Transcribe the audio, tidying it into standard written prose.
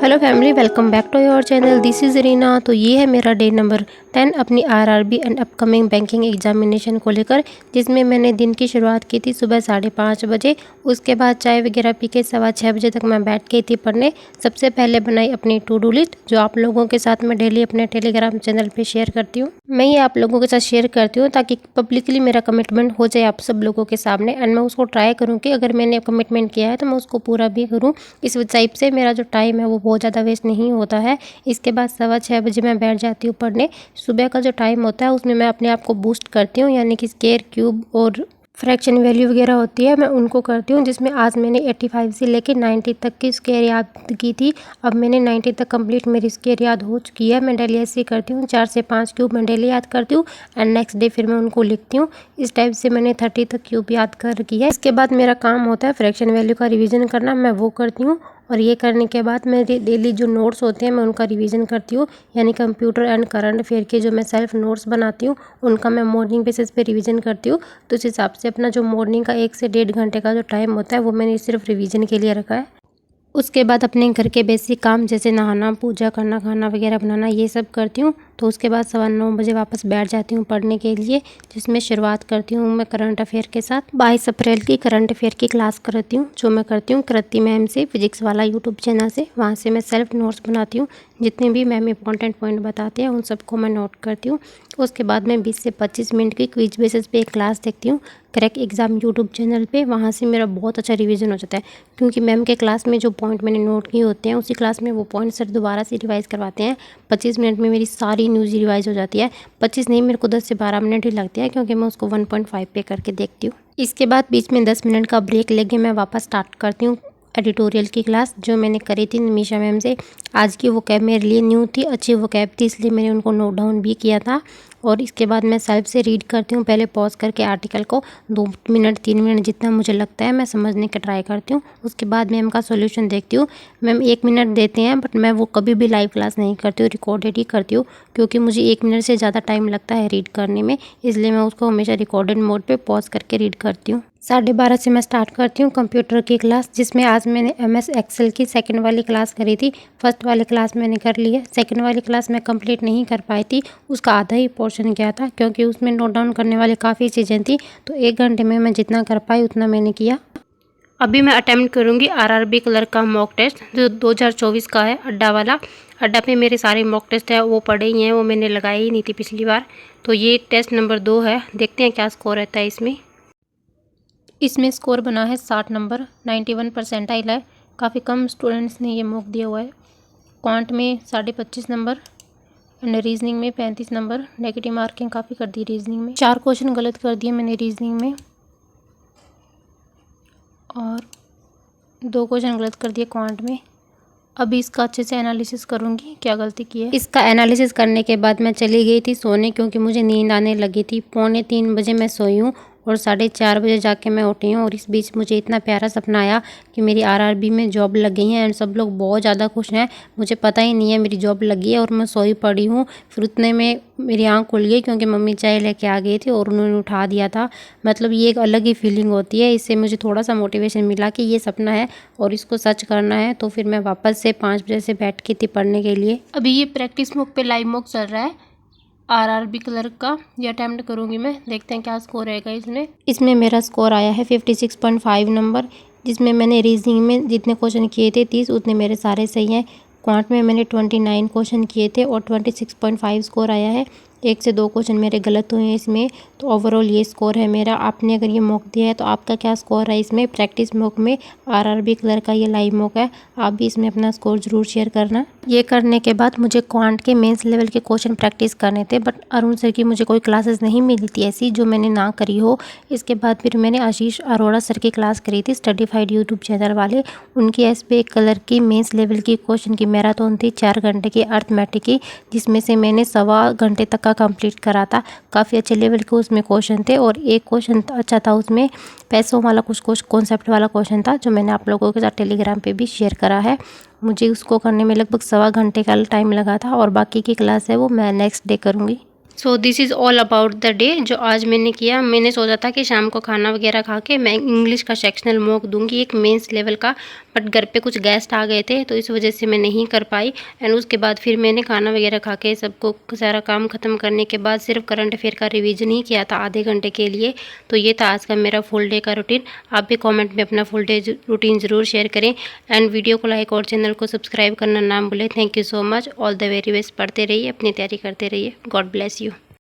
Hello family, welcome back to your channel. This is Reena. तो ये है मेरा डे नंबर 10 अपनी RRB and upcoming banking examination को लेकर, जिसमें मैंने दिन की शुरुआत की थी सुबह 5:30 बजे। उसके बाद चाय वगैरह पी के 6:15 बजे तक मैं बैठ गई थी पढ़ने। सबसे पहले बनाई अपनी टू डू लिस्ट, जो आप लोगों के साथ मैं डेली अपने टेलीग्राम चैनल पर शेयर करती हूँ। मैं ये आप लोगों के साथ शेयर करती हूँ ताकि पब्लिकली मेरा कमिटमेंट हो जाए आप सब लोगों के सामने, एंड मैं उसको ट्राई करूँ कि अगर मैंने कमिटमेंट किया है तो मैं उसको पूरा भी करूँ। इस टाइप से मेरा जो टाइम है वो बहुत ज़्यादा वेस्ट नहीं होता है। इसके बाद 6:15 बजे मैं बैठ जाती हूँ पढ़ने। सुबह का जो टाइम होता है उसमें मैं अपने आप को बूस्ट करती हूँ, यानी कि स्क्वायर, क्यूब और फ्रैक्शन वैल्यू वगैरह होती है, मैं उनको करती हूँ। जिसमें आज मैंने 85 से लेकर 90 तक की स्क्वायर याद की थी। अब मैंने 90 तक कंप्लीट मेरी स्क्वायर याद हो चुकी है। मैं डेली ऐसे ही करती हूँ, 4 से 5 क्यूब मैं डेली याद करती हूँ एंड नेक्स्ट डे फिर मैं उनको लिखती हूँ। इस टाइप से मैंने 30 तक क्यूब याद कर रखी है। इसके बाद मेरा काम होता है फ्रैक्शन वैल्यू का रिवीजन करना, मैं वो करती हूँ। और ये करने के बाद मेरे डेली जो नोट्स होते हैं मैं उनका रिवीजन करती हूँ, यानी कंप्यूटर एंड करंट अफेयर के जो मैं सेल्फ नोट्स बनाती हूँ उनका मैं मॉर्निंग बेसिस पे रिवीजन करती हूँ। तो इस हिसाब से अपना जो मॉर्निंग का 1 से 1.5 घंटे का जो टाइम होता है वो मैंने सिर्फ रिवीजन के लिए रखा है। उसके बाद अपने घर के बेसिक काम जैसे नहाना, पूजा करना, खाना वगैरह बनाना, ये सब करती हूँ। तो उसके बाद 9:15 बजे वापस बैठ जाती हूँ पढ़ने के लिए, जिसमें शुरुआत करती हूँ मैं करंट अफेयर के साथ। 22 अप्रैल की करंट अफेयर की क्लास करती हूँ, जो मैं करती हूँ कृति मैम से, फिजिक्स वाला यूट्यूब चैनल से। वहाँ से मैं सेल्फ नोट्स बनाती हूँ, जितने भी मैम इंपॉर्टेंट पॉइंट बताते हैं उन सबको मैं नोट करती हूँ। उसके बाद मैं 20 से 25 मिनट की क्विज बेसिस पे एक क्लास देखती हूँ क्रैक एग्ज़ाम यूट्यूब चैनल पे। वहाँ से मेरा बहुत अच्छा रिवीजन हो जाता है, क्योंकि मैम के क्लास में जो पॉइंट मैंने नोट किए होते हैं उसी क्लास में वो पॉइंट सर दोबारा से रिवाइज़ करवाते हैं। 25 मिनट में मेरी सारी न्यूज़ रिवाइज़ हो जाती है। 25 नहीं, मेरे को 10 से 12 मिनट ही लगते हैं, क्योंकि मैं उसको 1.5 पे करके देखती हूँ। इसके बाद बीच में 10 मिनट का ब्रेक लेके मैं वापस स्टार्ट करती हूँ एडिटोरियल की क्लास, जो मैंने करी थी निमिषा मैम से। आज की वोकैब मेरे लिए न्यू थी, अच्छी वोकैब थी, इसलिए मैंने उनको नोट डाउन भी किया था। और इसके बाद मैं सेल्फ से रीड करती हूँ, पहले पॉज करके आर्टिकल को 2 मिनट 3 मिनट जितना मुझे लगता है मैं समझने का ट्राई करती हूँ। उसके बाद मैम का सॉल्यूशन देखती हूँ। मैम 1 मिनट देते हैं, बट मैं वो कभी भी लाइव क्लास नहीं करती हूँ, रिकॉर्डेड ही करती हूँ, क्योंकि मुझे 1 मिनट से ज़्यादा टाइम लगता है रीड करने में, इसलिए मैं उसको हमेशा रिकॉर्डेड मोड पे पॉज करके रीड करती हूँ। 12:30 से मैं स्टार्ट करती हूँ कंप्यूटर की क्लास, जिसमें आज मैंने MS एक्सेल की सेकंड वाली क्लास करी थी। फर्स्ट वाली क्लास मैंने कर ली है, सेकंड वाली क्लास मैं कंप्लीट नहीं कर पाई थी, उसका आधा ही पोर्शन गया था, क्योंकि उसमें नोट डाउन करने वाली काफ़ी चीज़ें थी। तो 1 घंटे में मैं जितना कर पाई उतना मैंने किया। अभी मैं अटेम्प्ट करूँगी RRB क्लर्क का मॉक टेस्ट, जो 2024 का है, अड्डा वाला। अड्डा पे मेरे सारे मॉक टेस्ट है वो पड़े ही हैं, वो मैंने लगाई ही नहीं थी पिछली बार। तो ये टेस्ट नंबर 2 है, देखते हैं क्या स्कोर रहता है इसमें। इसमें स्कोर बना है 60 नंबर, 91 परसेंटाइल है। काफ़ी कम स्टूडेंट्स ने ये मॉक दिया हुआ है। क्वांट में 25.5 नंबर एंड रीजनिंग में 35 नंबर। नेगेटिव मार्किंग काफ़ी कर दी रीजनिंग में, 4 क्वेश्चन गलत कर दिए मैंने रीजनिंग में, और 2 क्वेश्चन गलत कर दिए क्वांट में। अभी इसका अच्छे से एनालिसिस करूँगी क्या गलती की है। इसका एनालिसिस करने के बाद मैं चली गई थी सोने, क्योंकि मुझे नींद आने लगी थी। 2:45 बजे मैं सोई हूँ और 4:30 बजे जाके मैं उठी हूँ। और इस बीच मुझे इतना प्यारा सपना आया कि मेरी RRB में जॉब लग गई है एंड सब लोग बहुत ज़्यादा खुश हैं। मुझे पता ही नहीं है मेरी जॉब लगी है और मैं सोई पड़ी हूँ। फिर उतने में मेरी आँख खुल गई, क्योंकि मम्मी चाय लेके आ गई थी और उन्होंने उठा दिया था। मतलब ये एक अलग ही फीलिंग होती है। इससे मुझे थोड़ा सा मोटिवेशन मिला कि ये सपना है और इसको सच करना है। तो फिर मैं वापस से 5 बजे से बैठ की थी पढ़ने के लिए। अभी ये प्रैक्टिस मॉक पे लाइव मॉक चल रहा है RRB क्लर्क का, ये अटेम्प्ट करूँगी मैं, देखते हैं क्या स्कोर रहेगा इसमें। इसमें मेरा स्कोर आया है 56.5 नंबर, जिसमें मैंने रीजनिंग में जितने क्वेश्चन किए थे 30, उतने मेरे सारे सही हैं। क्वांट में मैंने 29 क्वेश्चन किए थे और 26.5 स्कोर आया है। 1 से 2 क्वेश्चन मेरे गलत हुए हैं इसमें। तो ओवरऑल ये स्कोर है मेरा। आपने अगर ये मॉक दिया है तो आपका क्या स्कोर है इसमें प्रैक्टिस मॉक में? RRB क्लर्क का ये लाइव मॉक है, आप भी इसमें अपना स्कोर ज़रूर शेयर करना। ये करने के बाद मुझे क्वांट के मेंस लेवल के क्वेश्चन प्रैक्टिस करने थे, बट अरुण सर की मुझे कोई क्लासेस नहीं मिली थी ऐसी जो मैंने ना करी हो। इसके बाद फिर मैंने आशीष अरोड़ा सर की क्लास करी थी, स्टडीफाइड यूट्यूब चैनल वाले। उनकी SPA कलर की मेंस लेवल की क्वेश्चन की मैराथन थी 4 घंटे की अर्थमेटिक की, जिसमें से मैंने 1.25 घंटे तक का कंप्लीट करा था। काफ़ी अच्छे लेवल के उसमें क्वेश्चन थे और एक क्वेश्चन अच्छा था उसमें पैसों वाला, कुछ कॉन्सेप्ट वाला क्वेश्चन था, जो मैंने आप लोगों के साथ टेलीग्राम पे भी शेयर करा है। मुझे उसको करने में लगभग 1.25 घंटे का टाइम लगा था, और बाकी की क्लास है वो मैं नेक्स्ट डे करूँगी। So this is all about the day जो आज मैंने किया। मैंने सोचा था कि शाम को खाना वगैरह खा के मैं इंग्लिश का सेक्शनल मॉक दूंगी, एक मेंस लेवल का, बट घर पे कुछ गेस्ट आ गए थे तो इस वजह से मैं नहीं कर पाई। एंड उसके बाद फिर मैंने खाना वगैरह खा के सबको सारा काम ख़त्म करने के बाद सिर्फ करंट अफेयर का रिवीजन ही किया था आधे घंटे के लिए। तो ये था आज का मेरा फुल डे का रूटीन। आप भी कमेंट में अपना फुल डे रूटीन ज़रूर शेयर करें एंड वीडियो को लाइक और चैनल को सब्सक्राइब करना ना भूलें। Thank you so much. All the very best. पढ़ते रहिए, अपनी तैयारी करते रहिए। God bless you.